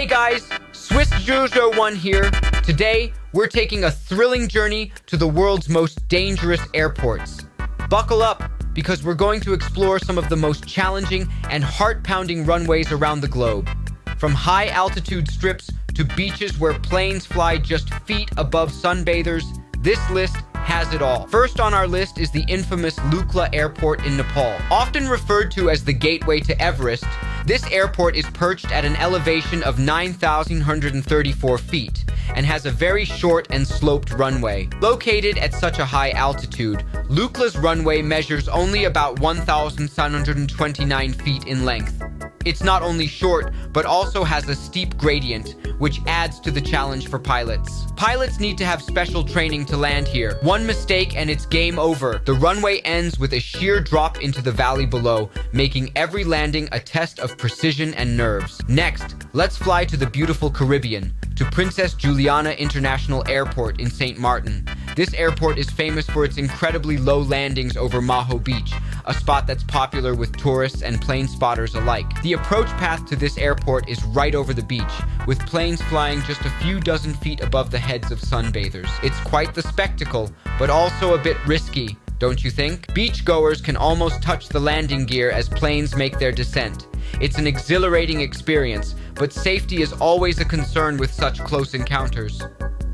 Hey guys, Swiss001 here. Today, we're taking a thrilling journey to the world's most dangerous airports. Buckle up, because we're going to explore some of the most challenging and heart-pounding runways around the globe. From high-altitude strips to beaches where planes fly just feet above sunbathers, this list has it all. First on our list is the infamous Lukla Airport in Nepal. Often referred to as the gateway to Everest, this airport is perched at an elevation of 9,134 feet and has a very short and sloped runway. Located at such a high altitude, Lukla's runway measures only about 1,729 feet in length. It's not only short, but also has a steep gradient, which adds to the challenge for pilots. Pilots need to have special training to land here. One mistake and it's game over. The runway ends with a sheer drop into the valley below, making every landing a test of precision and nerves. Next, let's fly to the beautiful Caribbean, to Princess Juliana International Airport in St. Martin. This airport is famous for its incredibly low landings over Maho Beach, a spot that's popular with tourists and plane spotters alike. The approach path to this airport is right over the beach, with planes flying just a few dozen feet above the heads of sunbathers. It's quite the spectacle, but also a bit risky, don't you think? Beachgoers can almost touch the landing gear as planes make their descent. It's an exhilarating experience, but safety is always a concern with such close encounters.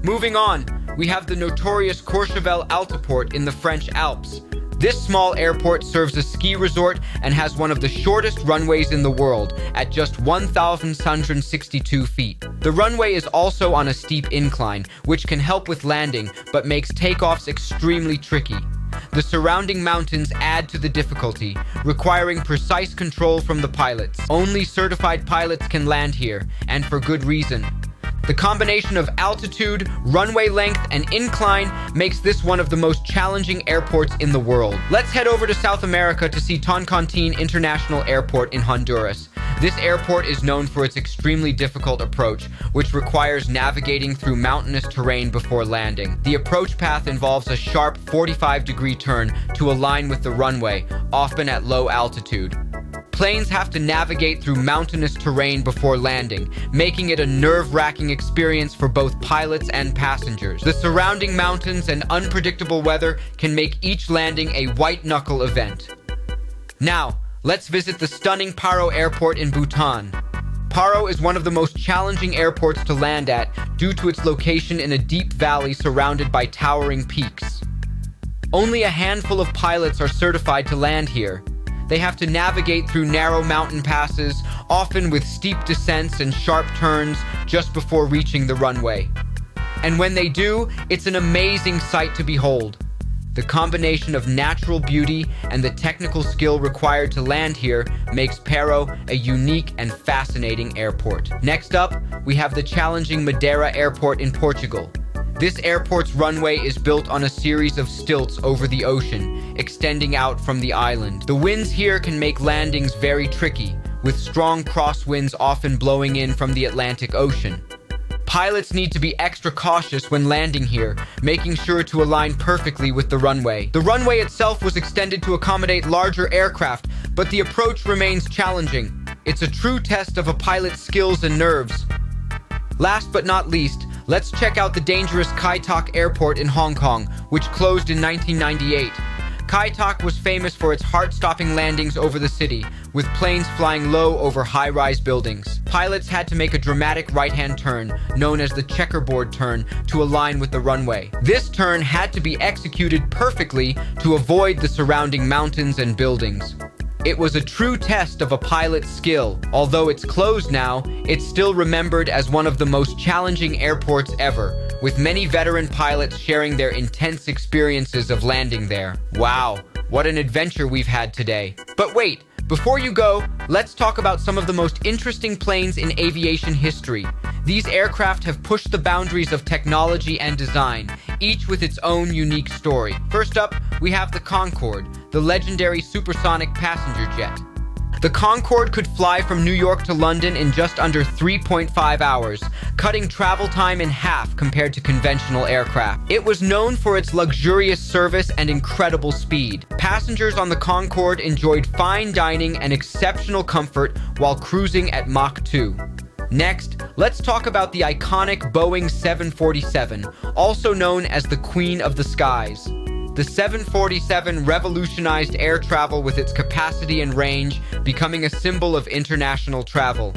Moving on, we have the notorious Courchevel Altiport in the French Alps. This small airport serves a ski resort and has one of the shortest runways in the world at just 1,662 feet. The runway is also on a steep incline, which can help with landing, but makes takeoffs extremely tricky. The surrounding mountains add to the difficulty, requiring precise control from the pilots. Only certified pilots can land here, and for good reason. The combination of altitude, runway length, and incline makes this one of the most challenging airports in the world. Let's head over to South America to see Toncontín International Airport in Honduras. This airport is known for its extremely difficult approach, which requires navigating through mountainous terrain before landing. The approach path involves a sharp 45-degree turn to align with the runway, often at low altitude. Planes have to navigate through mountainous terrain before landing, making it a nerve-wracking experience for both pilots and passengers. The surrounding mountains and unpredictable weather can make each landing a white-knuckle event. Now, let's visit the stunning Paro Airport in Bhutan. Paro is one of the most challenging airports to land at due to its location in a deep valley surrounded by towering peaks. Only a handful of pilots are certified to land here. They have to navigate through narrow mountain passes, often with steep descents and sharp turns just before reaching the runway. And when they do, it's an amazing sight to behold. The combination of natural beauty and the technical skill required to land here makes Paro a unique and fascinating airport. Next up, we have the challenging Madeira Airport in Portugal. This airport's runway is built on a series of stilts over the ocean, extending out from the island. The winds here can make landings very tricky, with strong crosswinds often blowing in from the Atlantic Ocean. Pilots need to be extra cautious when landing here, making sure to align perfectly with the runway. The runway itself was extended to accommodate larger aircraft, but the approach remains challenging. It's a true test of a pilot's skills and nerves. Last but not least, let's check out the dangerous Kai Tak Airport in Hong Kong, which closed in 1998. Kai Tak was famous for its heart-stopping landings over the city, with planes flying low over high-rise buildings. Pilots had to make a dramatic right-hand turn, known as the checkerboard turn, to align with the runway. This turn had to be executed perfectly to avoid the surrounding mountains and buildings. It was a true test of a pilot's skill. Although it's closed now, it's still remembered as one of the most challenging airports ever, with many veteran pilots sharing their intense experiences of landing there. Wow, what an adventure we've had today. But wait, before you go, let's talk about some of the most interesting planes in aviation history. These aircraft have pushed the boundaries of technology and design, each with its own unique story. First up, we have the Concorde, the legendary supersonic passenger jet. The Concorde could fly from New York to London in just under 3.5 hours, cutting travel time in half compared to conventional aircraft. It was known for its luxurious service and incredible speed. Passengers on the Concorde enjoyed fine dining and exceptional comfort while cruising at Mach 2. Next, let's talk about the iconic Boeing 747, also known as the Queen of the Skies. The 747 revolutionized air travel with its capacity and range, becoming a symbol of international travel.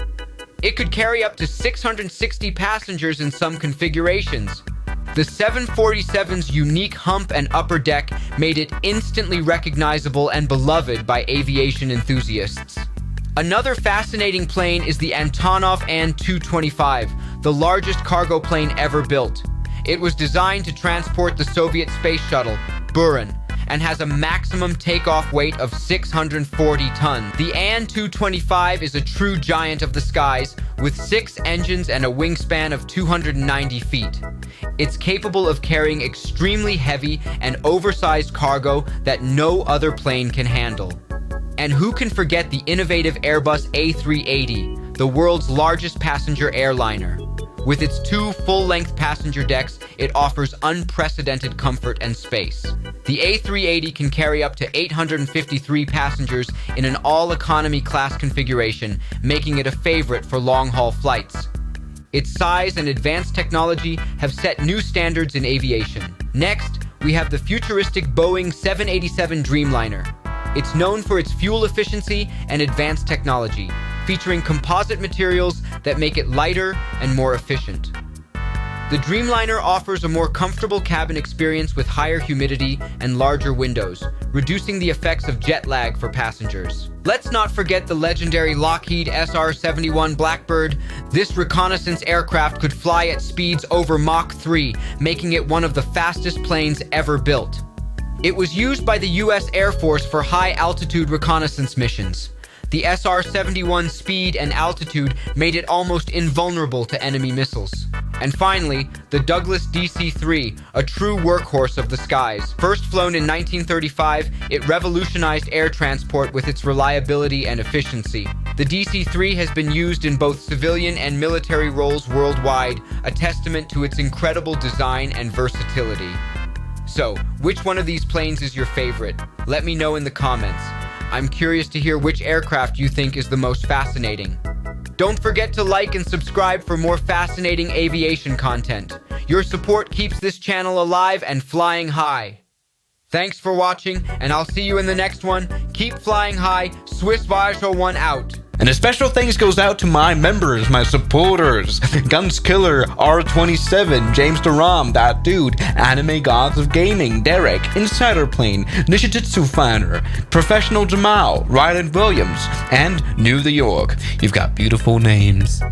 It could carry up to 660 passengers in some configurations. The 747's unique hump and upper deck made it instantly recognizable and beloved by aviation enthusiasts. Another fascinating plane is the Antonov An-225, the largest cargo plane ever built. It was designed to transport the Soviet space shuttle, Buran, and has a maximum takeoff weight of 640 tons. The An-225 is a true giant of the skies, with 6 engines and a wingspan of 290 feet. It's capable of carrying extremely heavy and oversized cargo that no other plane can handle. And who can forget the innovative Airbus A380, the world's largest passenger airliner? With its 2 full-length passenger decks, it offers unprecedented comfort and space. The A380 can carry up to 853 passengers in an all-economy class configuration, making it a favorite for long-haul flights. Its size and advanced technology have set new standards in aviation. Next, we have the futuristic Boeing 787 Dreamliner. It's known for its fuel efficiency and advanced technology, featuring composite materials that make it lighter and more efficient. The Dreamliner offers a more comfortable cabin experience with higher humidity and larger windows, reducing the effects of jet lag for passengers. Let's not forget the legendary Lockheed SR-71 Blackbird. This reconnaissance aircraft could fly at speeds over Mach 3, making it one of the fastest planes ever built. It was used by the U.S. Air Force for high-altitude reconnaissance missions. The SR-71's speed and altitude made it almost invulnerable to enemy missiles. And finally, the Douglas DC-3, a true workhorse of the skies. First flown in 1935, it revolutionized air transport with its reliability and efficiency. The DC-3 has been used in both civilian and military roles worldwide, a testament to its incredible design and versatility. So, which one of these planes is your favorite? Let me know in the comments. I'm curious to hear which aircraft you think is the most fascinating. Don't forget to like and subscribe for more fascinating aviation content. Your support keeps this channel alive and flying high. Thanks for watching, and I'll see you in the next one. Keep flying high. Swiss Voyage 01 out. And a special thanks goes out to my members, my supporters, Gunskiller, R27, James Duram, That Dude, Anime Gods of Gaming, Derek, Insider Plane, Nishijutsu Finder, Professional Jamal, Ryland Williams, and New York. You've got beautiful names.